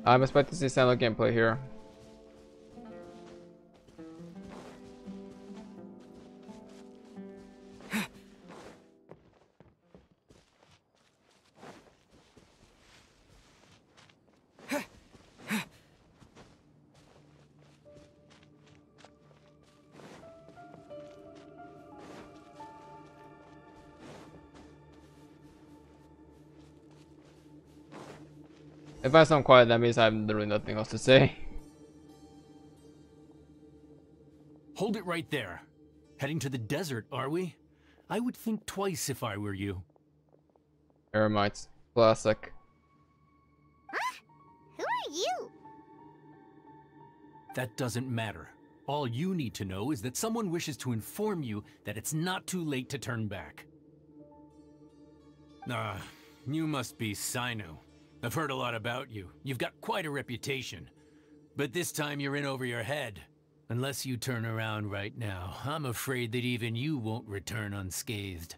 I'm expecting to see Cyno gameplay here. If I sound quiet, that means I have literally nothing else to say. Hold it right there. Heading to the desert, are we? I would think twice if I were you. Eremites. Classic. Who are you? That doesn't matter. All you need to know is that someone wishes to inform you that it's not too late to turn back. You must be Cyno. I've heard a lot about you. You've got quite a reputation. But this time you're in over your head. Unless you turn around right now, I'm afraid that even you won't return unscathed.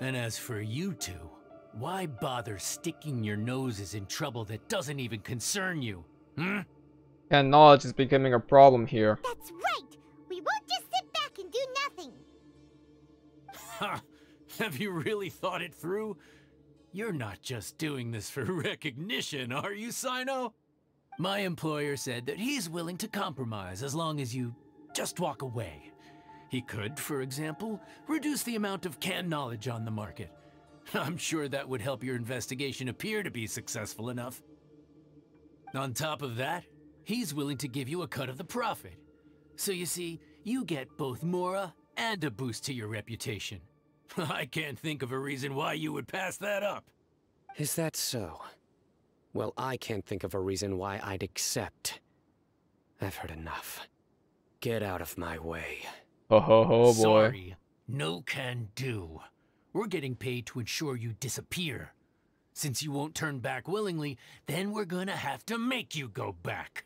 And as for you two, why bother sticking your noses in trouble that doesn't even concern you? Hmm? And knowledge is becoming a problem here. That's right! We won't just sit back and do nothing! Ha! Have you really thought it through? You're not just doing this for recognition, are you, Cyno? My employer said that he's willing to compromise as long as you just walk away. He could, for example, reduce the amount of canned knowledge on the market. I'm sure that would help your investigation appear to be successful enough. On top of that, he's willing to give you a cut of the profit. So you see, you get both Mora and a boost to your reputation. I can't think of a reason why you would pass that up. Is that so? Well, I can't think of a reason why I'd accept. I've heard enough. Get out of my way. Oh ho ho boy. Sorry, no can do. We're getting paid to ensure you disappear. Since you won't turn back willingly, then we're gonna have to make you go back.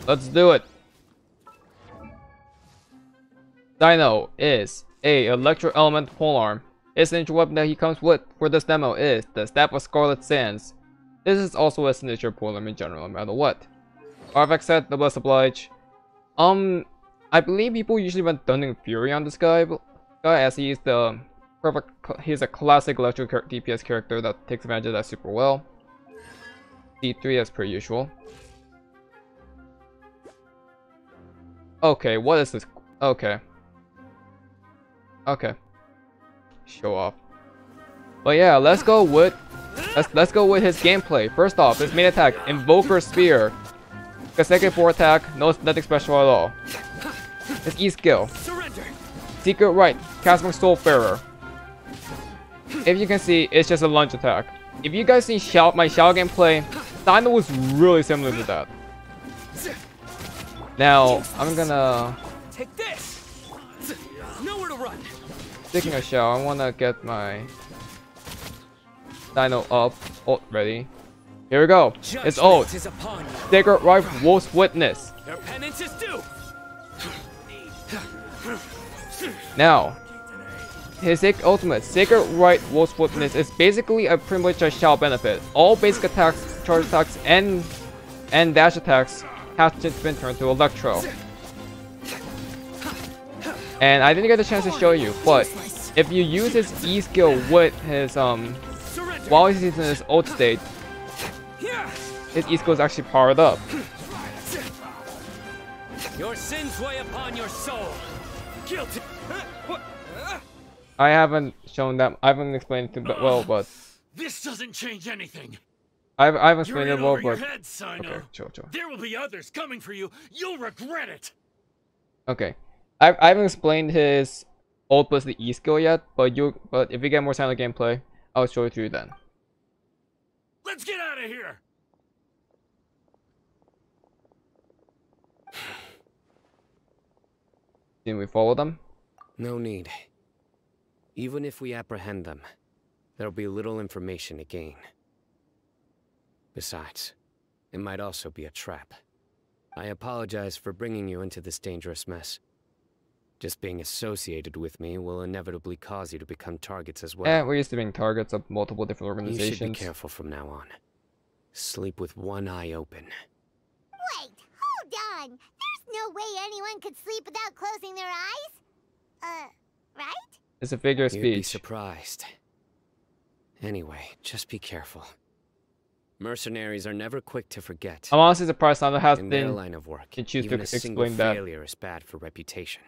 Let's do it. Cyno is a electro element polearm. His signature weapon that he comes with for this demo is the Staff of Scarlet Sands. This is also a signature polearm in general, no matter what. Artifact set, the Blessed Oblige. I believe people usually went Dunning Fury on this guy, as he's the perfect. He's a classic electro DPS character that takes advantage of that super well. D3 as per usual. Okay, what is this? Okay. Okay. Show off. But yeah, let's go with his gameplay. First off, his main attack, Invoker Spear. Consecutive 4 attack, nothing special at all. His E skill, Secret Right, Cosmic Soulfarer. If you can see, it's just a lunge attack. If you guys see my Xiao gameplay, Cyno was really similar to that. Now, I'm gonna Take this. Nowhere to run. Speaking of Xiao, I wanna get my Cyno up, ult ready. Here we go. It's ult. Sacred Right, Wolf's Witness. Your penance is due. Now, his ultimate, Sacred Right, Wolf's Witness, is basically a pretty much a Xiao benefit. All basic attacks, charge attacks, and dash attacks have just been turned to Electro. And I didn't get a chance to show you, but if you use his E skill with his while he's in his ult state, his E skill is actually powered up. Your sins weigh upon your soul. Guilty. I haven't shown that. I haven't explained it well, but this doesn't change anything. I haven't explained it well, but head, okay, chill. There will be others coming for you. You'll regret it. Okay, I haven't explained his ult plus the E skill yet, but if you get more Cyno gameplay, I'll show it to you then. Let's get out of here. Can we follow them? No need. Even if we apprehend them, there'll be little information to gain. Besides, it might also be a trap. I apologize for bringing you into this dangerous mess. Just being associated with me will inevitably cause you to become targets as well. Yeah, we're used to being targets of multiple different organizations. You should be careful from now on. Sleep with one eye open. Wait, hold on. There's no way anyone could sleep without closing their eyes. Right? It's a figure of You'd be speech. surprised. Anyway, just be careful. Mercenaries are never quick to forget. I'm honestly surprised Cyno has In their been line of work, can choose even to a single explain that. failure is bad for reputation.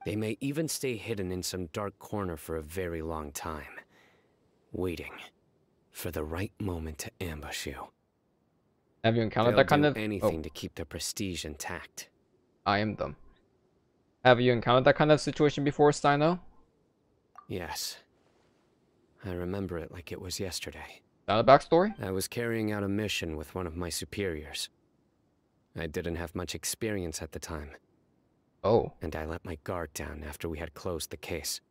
They may even stay hidden in some dark corner for a very long time, waiting for the right moment to ambush you. Have you encountered They'll that kind do of anything to keep their prestige intact. I am them. Have you encountered that kind of situation before, Cyno? Yes. I remember it like it was yesterday. That a backstory? I was carrying out a mission with one of my superiors. I didn't have much experience at the time, Oh. and I let my guard down after we had closed the case.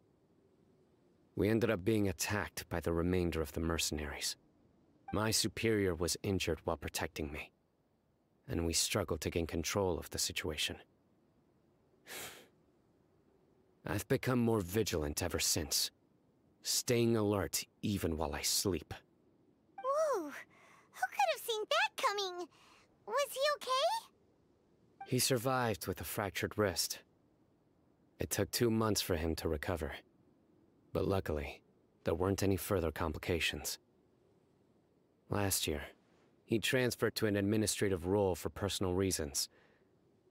We ended up being attacked by the remainder of the mercenaries. My superior was injured while protecting me, and we struggled to gain control of the situation. I've become more vigilant ever since, staying alert even while I sleep. Whoa, who could have seen that coming? Was he okay? He survived with a fractured wrist. It took 2 months for him to recover. But luckily, there weren't any further complications. Last year, he transferred to an administrative role for personal reasons,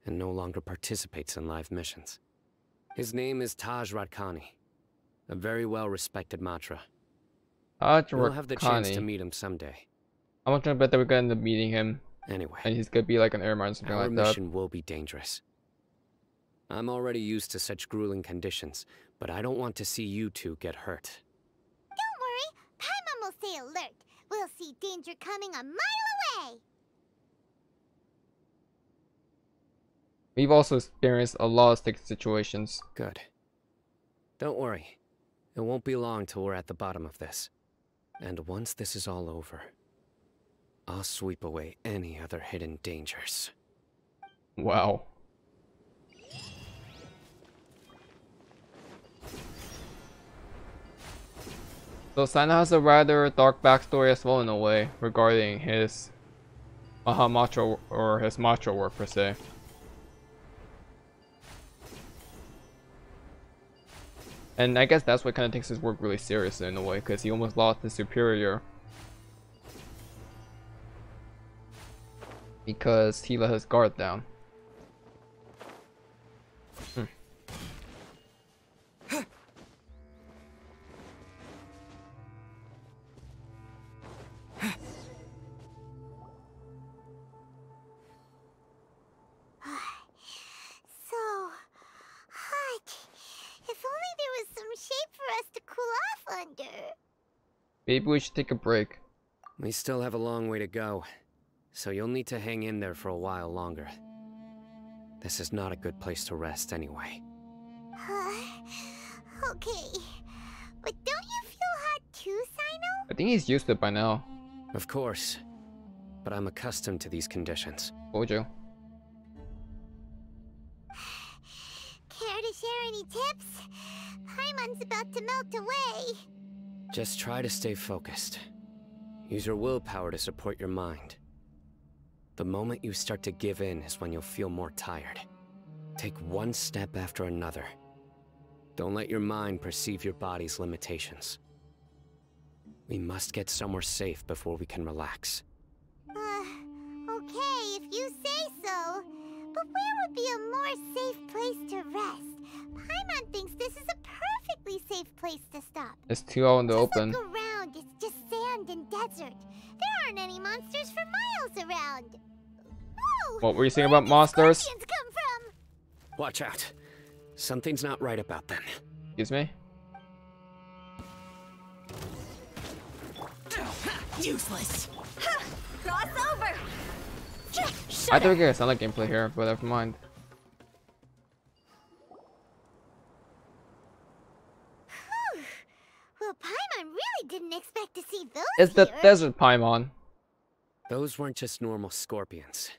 and no longer participates in live missions. His name is Taj Radkani, a very well-respected Matra. You'll have the chance to meet him someday. I'm not gonna bet that we're gonna end up meeting him, Anyway, and he's gonna be like an eremite or something our like that. mission will be dangerous. I'm already used to such grueling conditions, but I don't want to see you two get hurt. Don't worry, Paimon will stay alert. We'll see danger coming a mile away. We've also experienced a lot of sticky situations. Good. Don't worry. It won't be long till we're at the bottom of this. And once this is all over, I'll sweep away any other hidden dangers. Wow. So Cyno has a rather dark backstory as well in a way regarding his Matra or his Matra work per se. And I guess that's what kind of takes his work really seriously in a way, because he almost lost his superior because he let his guard down. So hot. If only there was some shade for us to cool off under. Maybe we should take a break. We still have a long way to go, so you'll need to hang in there for a while longer. This is not a good place to rest anyway. Okay. But don't you feel hot too, Cyno? I think he's used to it by now. Of course, but I'm accustomed to these conditions. Told you. Care to share any tips? Paimon's about to melt away. Just try to stay focused. Use your willpower to support your mind. The moment you start to give in is when you'll feel more tired. Take one step after another. Don't let your mind perceive your body's limitations. We must get somewhere safe before we can relax. Okay, if you say so. But where would be a more safe place to rest? Paimon thinks this is a perfectly safe place to stop. It's too out in the Just open. look around, it's just sand and desert. There aren't any monsters for miles around. Whoa! What were you saying Where about did monsters? scorpions come from? Watch out. Something's not right about them. Excuse me? Useless. Cross over. I thought we could sound like gameplay here, but never mind. Well, Paimon really didn't expect to see those It's the here. desert Paimon. Those weren't just normal scorpions.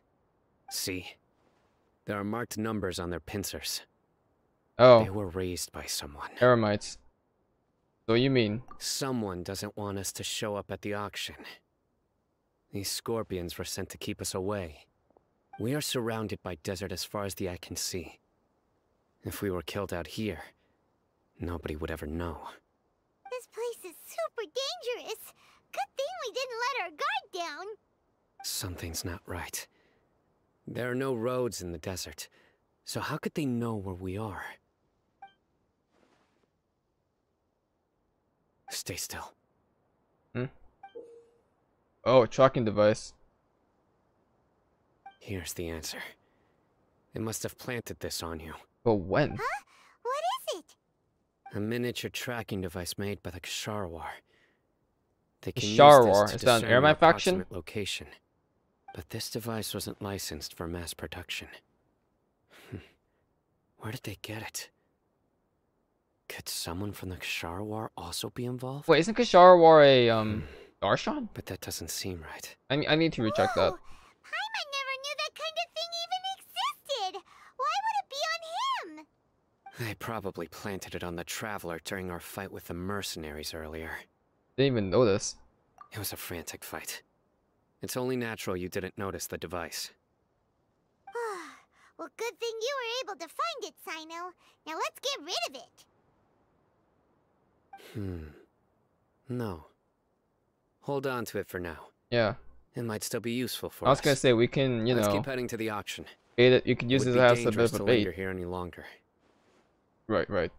See? There are marked numbers on their pincers. Oh, They were raised by someone. eremites. So you mean? Someone doesn't want us to show up at the auction. These scorpions were sent to keep us away. We are surrounded by desert as far as the eye can see. If we were killed out here, nobody would ever know. This place is super dangerous. Good thing we didn't let our guard down. Something's not right. There are no roads in the desert, so how could they know where we are? Stay still. Hmm? Oh, tracking device. Here's the answer. They must have planted this on you. But when? Huh? What is it? A miniature tracking device made by the Ksharawar. They can use Ksharawar? this Is to that an discern your eremite faction? approximate location. But this device wasn't licensed for mass production. Where did they get it? Could someone from the Ksharawar also be involved? Wait, isn't Ksharawar a Darshan? But that doesn't seem right. I need to recheck that. Whoa, Paimon never knew that kind of thing even existed. Why would it be on him? They probably planted it on the Traveler during our fight with the mercenaries earlier. Didn't even notice. It was a frantic fight. It's only natural you didn't notice the device. Well, good thing you were able to find it, Cyno. Now let's get rid of it. No. Hold on to it for now. Yeah. It might still be useful for us. I was gonna say we can, Let's keep heading to the auction. you could use Would it be as a bit dangerous of a to bait. linger here any longer. Right, right.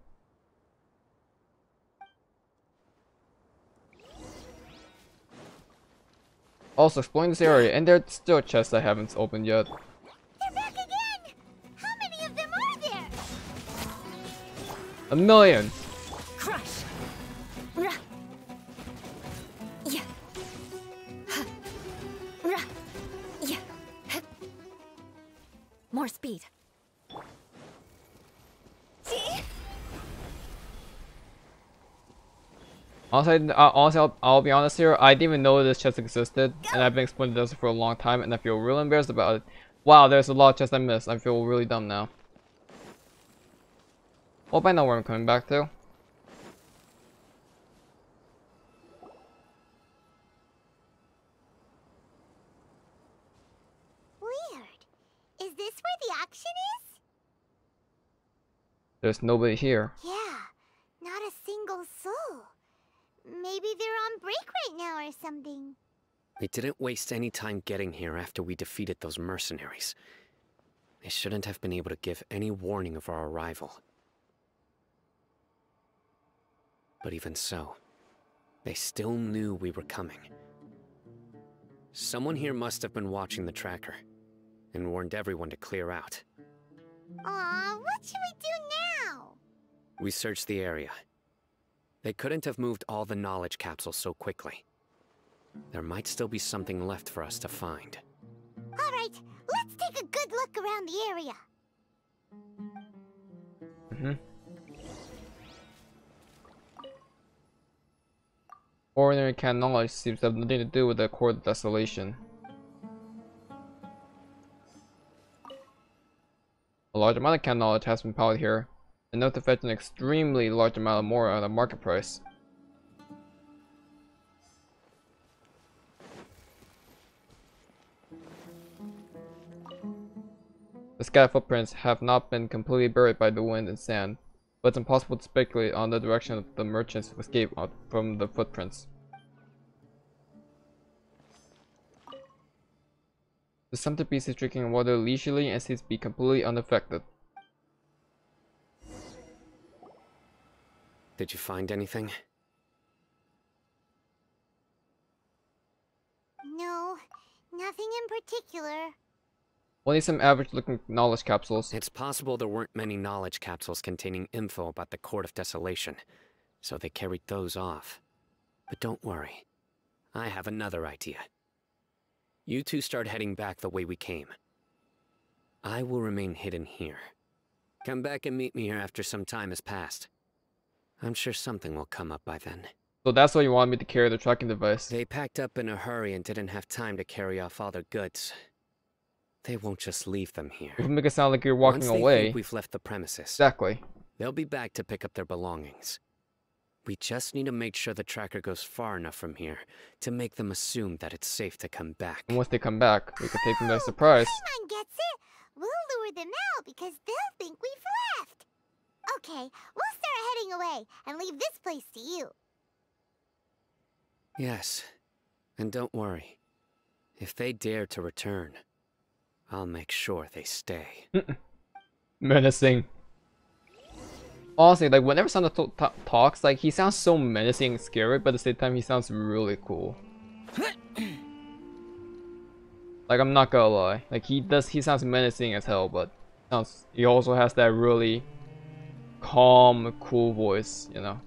Also, exploring this area, and there's still chests I haven't opened yet. They're back again! How many of them are there? 1,000,000! Crush! Rah! Yeah. Huh. Rah! Yeah. Huh. More speed. See? Honestly, I'll be honest here. I didn't even know this chest existed, and I've been exploring the desert for a long time, and I feel really embarrassed about it. Wow, there's a lot of chests I missed. I feel really dumb now. Hope I know where I'm coming back to. Weird. Is this where the auction is? There's nobody here. Yeah, not a single soul. Maybe they're on break right now or something. We didn't waste any time getting here after we defeated those mercenaries. They shouldn't have been able to give any warning of our arrival. But even so, they still knew we were coming. Someone here must have been watching the tracker, and warned everyone to clear out. Aw, what should we do now? We searched the area. They couldn't have moved all the knowledge capsules so quickly. There might still be something left for us to find. Alright, let's take a good look around the area. Ordinary canned knowledge seems to have nothing to do with the Court of Desolation. A large amount of canned knowledge has been piled here, enough to fetch an extremely large amount of more at a market price. The scattered footprints have not been completely buried by the wind and sand, but it's impossible to speculate on the direction of the merchants escape from the footprints. The sumpter beast is drinking water leisurely and seems to be completely unaffected. Did you find anything? No, nothing in particular. Only some average looking knowledge capsules. It's possible there weren't many knowledge capsules containing info about the Court of Desolation, so they carried those off. But don't worry. I have another idea. You two start heading back the way we came. I will remain hidden here. Come back and meet me here after some time has passed. I'm sure something will come up by then. So that's why you want me to carry the tracking device. They packed up in a hurry and didn't have time to carry off all their goods. They won't just leave them here. You make it sound like you're walking Once they away. think we've left the premises, Exactly. they'll be back to pick up their belongings. We just need to make sure the tracker goes far enough from here to make them assume that it's safe to come back. And once they come back, we can take them by surprise. Paimon gets it. We'll lure them out because they'll think we've left. Okay, we'll start heading away and leave this place to you. Yes, and don't worry. If they dare to return, I'll make sure they stay. Menacing. Honestly, like whenever Cyno talks, like he sounds so menacing and scary, but at the same time he sounds really cool. Like I'm not gonna lie, like he sounds menacing as hell, but he also has that really calm, cool voice, you know.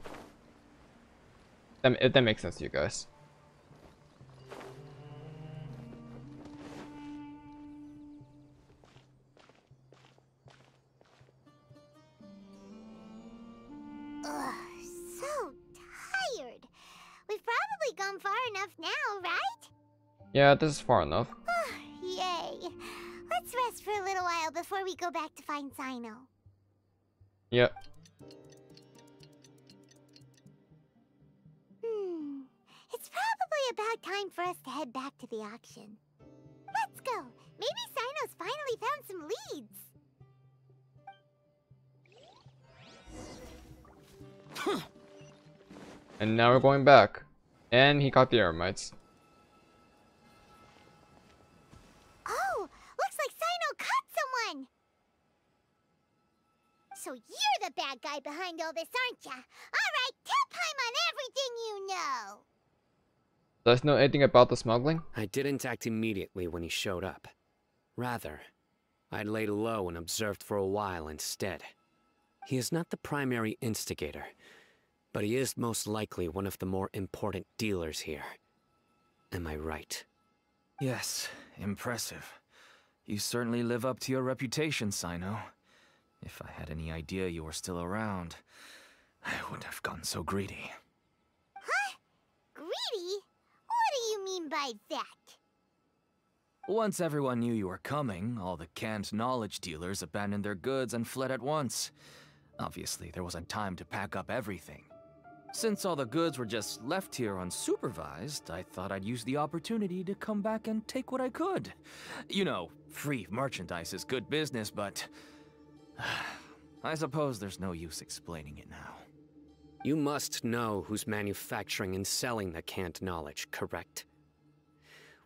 If that makes sense to you guys. Ugh, so tired. We've probably gone far enough now, right? Yeah, this is far enough. Yay. Let's rest for a little while before we go back to find Cyno. Yep. It's probably about time for us to head back to the auction. Let's go. Maybe Cyno's finally found some leads. And now we're going back. And he caught the eremites. Oh, looks like Cyno caught someone. So you're the bad guy behind all this, aren't ya? Alright, tell Paimon everything you know. Does he know anything about the smuggling? I didn't act immediately when he showed up. Rather, I laid low and observed for a while instead. He is not the primary instigator, but he is most likely one of the more important dealers here. Am I right? Yes, impressive. You certainly live up to your reputation, Cyno. If I had any idea you were still around, I wouldn't have gotten so greedy. Huh? Greedy? What do you mean by that? Once everyone knew you were coming, all the canned knowledge dealers abandoned their goods and fled at once. Obviously, there wasn't time to pack up everything. Since all the goods were just left here unsupervised, I thought I'd use the opportunity to come back and take what I could. You know, free merchandise is good business, but I suppose there's no use explaining it now. You must know who's manufacturing and selling the canned knowledge, correct?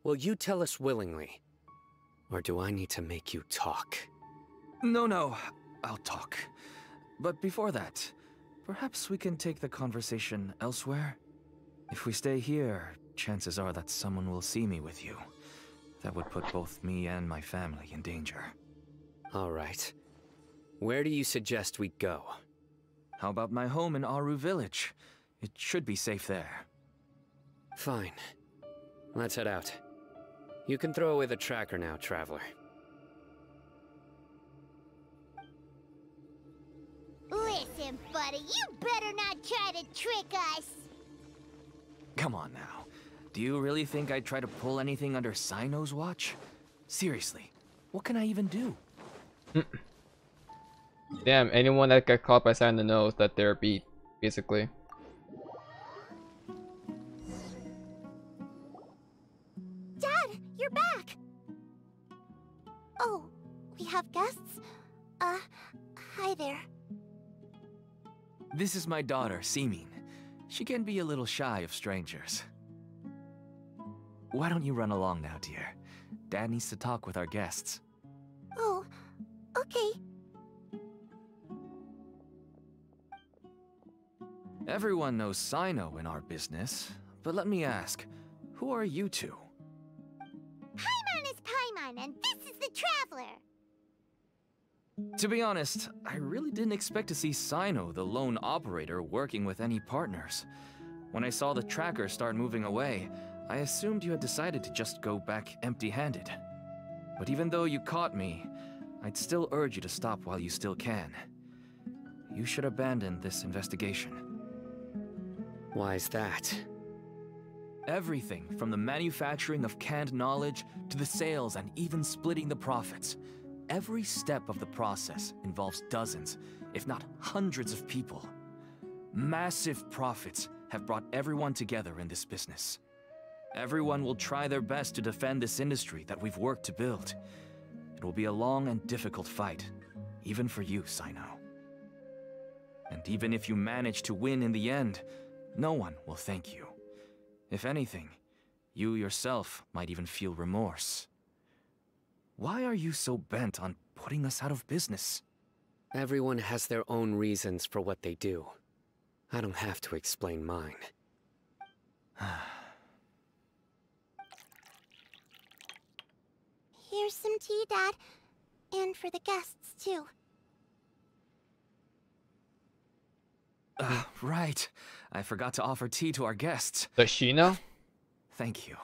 Will you tell us willingly? Or do I need to make you talk? No, I'll talk. But before that, perhaps we can take the conversation elsewhere? If we stay here, chances are that someone will see me with you. That would put both me and my family in danger. All right. Where do you suggest we go? How about my home in Aru Village? It should be safe there. Fine. Let's head out. You can throw away the tracker now, traveler. Listen, buddy, you better not try to trick us. Come on now. Do you really think I'd try to pull anything under Cyno's watch? Seriously, what can I even do? Damn, anyone that got caught by Cyno knows that they're beat, basically. Dad, you're back. Oh, we have guests? Hi there. This is my daughter, Seeming. She can be a little shy of strangers. Why don't you run along now, dear? Dad needs to talk with our guests. Oh, okay. Everyone knows Cyno in our business, but let me ask, who are you two? Paimon is Paimon, and this is the Traveler. To be honest, I really didn't expect to see Cyno, the lone operator, working with any partners. When I saw the tracker start moving away, I assumed you had decided to just go back empty-handed. But even though you caught me, I'd still urge you to stop while you still can. You should abandon this investigation. Why is that? Everything from the manufacturing of canned knowledge to the sales and even splitting the profits. Every step of the process involves dozens, if not hundreds of people. Massive profits have brought everyone together in this business. Everyone will try their best to defend this industry that we've worked to build. It will be a long and difficult fight, even for you, Cyno. And even if you manage to win in the end, no one will thank you. If anything, you yourself might even feel remorse. Why are you so bent on putting us out of business? Everyone has their own reasons for what they do. I don't have to explain mine. Here's some tea, Dad. And for the guests, too. Right. I forgot to offer tea to our guests. Does she know? Thank you.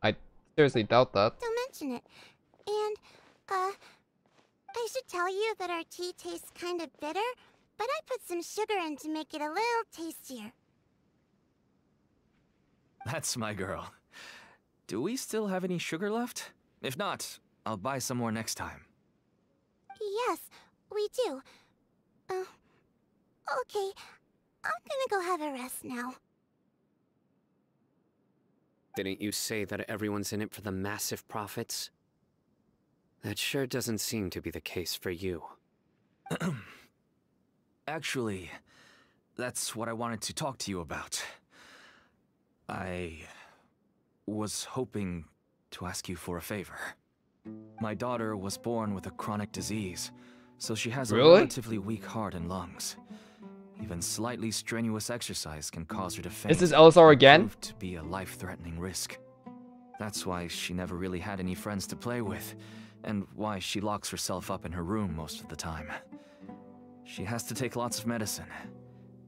I seriously doubt that. Don't mention it. And, I should tell you that our tea tastes kind of bitter, but I put some sugar in to make it a little tastier. That's my girl. Do we still have any sugar left? If not, I'll buy some more next time. Yes, we do. Okay. I'm gonna go have a rest now. Didn't you say that everyone's in it for the massive profits? That sure doesn't seem to be the case for you. Actually, that's what I wanted to talk to you about. I was hoping to ask you for a favor. My daughter was born with a chronic disease, so she has a relatively weak heart and lungs. Even slightly strenuous exercise can cause her to faint. Is this Elzar again? Proved to be a life-threatening risk. That's why she never really had any friends to play with, and why she locks herself up in her room most of the time. She has to take lots of medicine,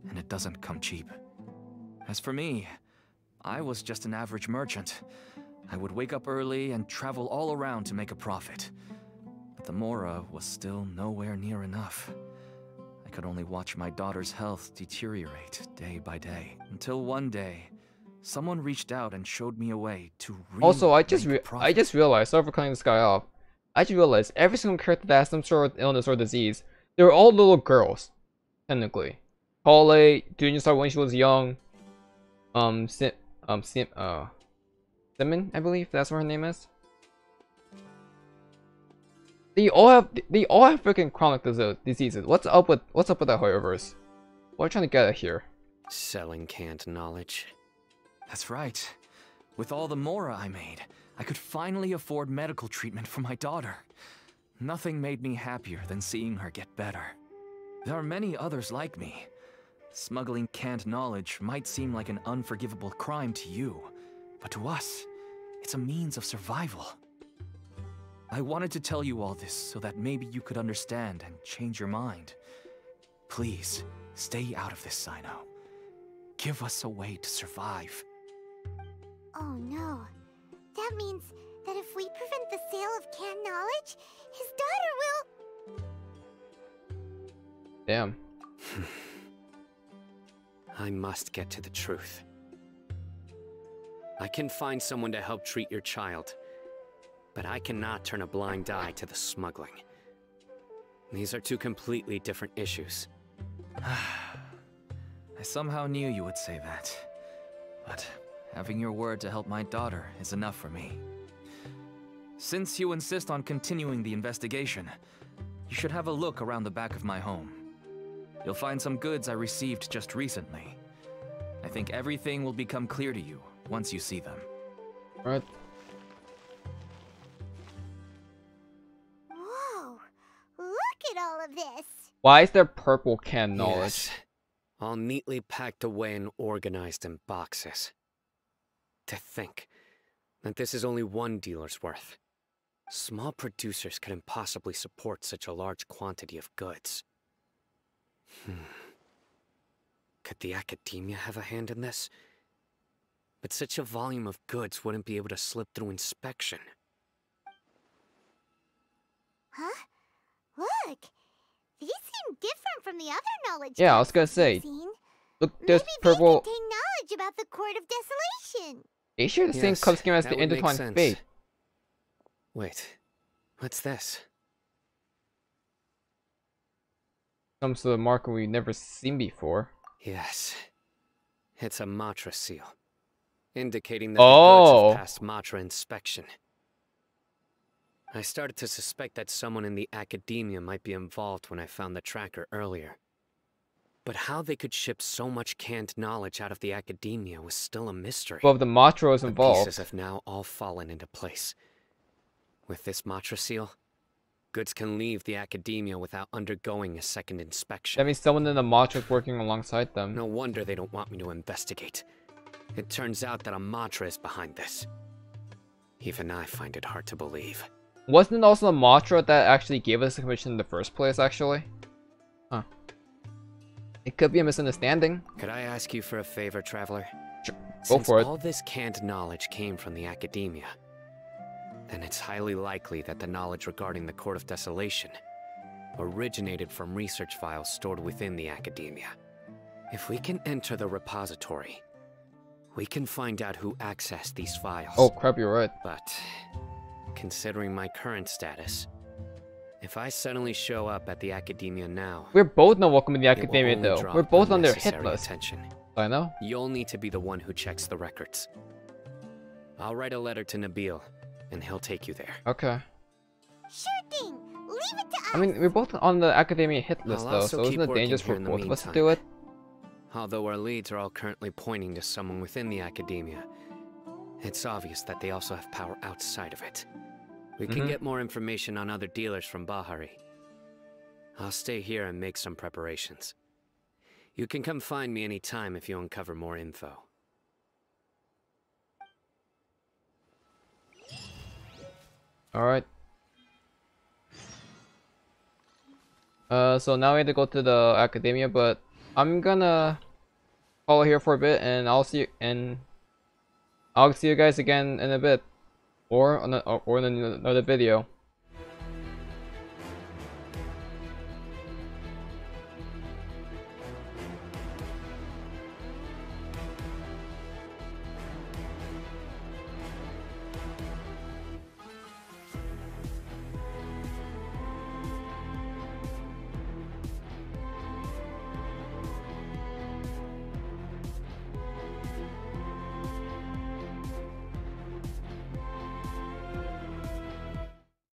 and it doesn't come cheap. As for me, I was just an average merchant. I would wake up early and travel all around to make a profit. But the Mora was still nowhere near enough. I could only watch my daughter's health deteriorate day by day, until one day, someone reached out and showed me a way to really Also, I just realized, sorry for cutting this guy off. I just realized every single character that has some sort of illness or disease, they're all little girls, technically. Paule, Junior started when she was young. Simon, I believe that's what her name is. They all have freaking chronic diseases. What's up with that Hoyoverse? What are you trying to get at here? Selling canned knowledge. That's right. With all the Mora I made, I could finally afford medical treatment for my daughter. Nothing made me happier than seeing her get better. There are many others like me. Smuggling canned knowledge might seem like an unforgivable crime to you, but to us, it's a means of survival. I wanted to tell you all this so that maybe you could understand and change your mind. Please, stay out of this, Cyno. Give us a way to survive. Oh no. That means that if we prevent the sale of canned knowledge, his daughter will... Damn. I must get to the truth. I can find someone to help treat your child, but I cannot turn a blind eye to the smuggling. These are two completely different issues. I somehow knew you would say that. But having your word to help my daughter is enough for me. Since you insist on continuing the investigation, you should have a look around the back of my home. You'll find some goods I received just recently. I think everything will become clear to you once you see them. Right. Whoa! Look at all of this! Why is there purple canned knowledge? Yes. All neatly packed away and organized in boxes. To think that this is only one dealer's worth. Small producers couldn't possibly support such a large quantity of goods. Could the Akademiya have a hand in this? But such a volume of goods wouldn't be able to slip through inspection. Huh? Look! These seem different from the other knowledge Yeah, I tabs was gonna we've say. seen. Look, there's Maybe purple. they contain about the Court of Desolation. Are you sure the same Yes, club scheme as that the would make intertwined sense. fate? Wait, what's this? Some sort of marker we've never seen before. Yes, it's a Matra seal, indicating that the goods have passed Matra inspection. I started to suspect that someone in the Akademiya might be involved when I found the tracker earlier. But how they could ship so much canned knowledge out of the Akademiya was still a mystery. Well, if the Matra was The involved. pieces have now all fallen into place. With this Matra seal, goods can leave the Akademiya without undergoing a second inspection. That means someone in the Matra is working alongside them. No wonder they don't want me to investigate. It turns out that a Matra is behind this. Even I find it hard to believe. Wasn't it also the Matra that actually gave us the commission in the first place, actually? Huh. It could be a misunderstanding. Could I ask you for a favor, Traveler? Sure. Go Since for it. all this canned knowledge came from the Akademiya, then it's highly likely that the knowledge regarding the Court of Desolation originated from research files stored within the Akademiya. If we can enter the repository, we can find out who accessed these files. Oh crap, you're right. But, considering my current status, if I suddenly show up at the Akademiya now, We're both not welcome in the it will Akademiya only though. draw We're both on their hit unnecessary list. attention. I know. You'll need to be the one who checks the records. I'll write a letter to Nabil, and he'll take you there. Okay. Sure thing. Leave it to us. I mean, we're both on the Akademiya hit list I'll though, also so isn't keep it working dangerous here for in the both of us to meantime. do it? Although our leads are all currently pointing to someone within the Akademiya, it's obvious that they also have power outside of it. We can get more information on other dealers from Bahari. I'll stay here and make some preparations. You can come find me anytime if you uncover more info. Alright. So now we have to go to the Akademiya, but I'm gonna call it here for a bit, and I'll see you guys again in a bit, or in another video.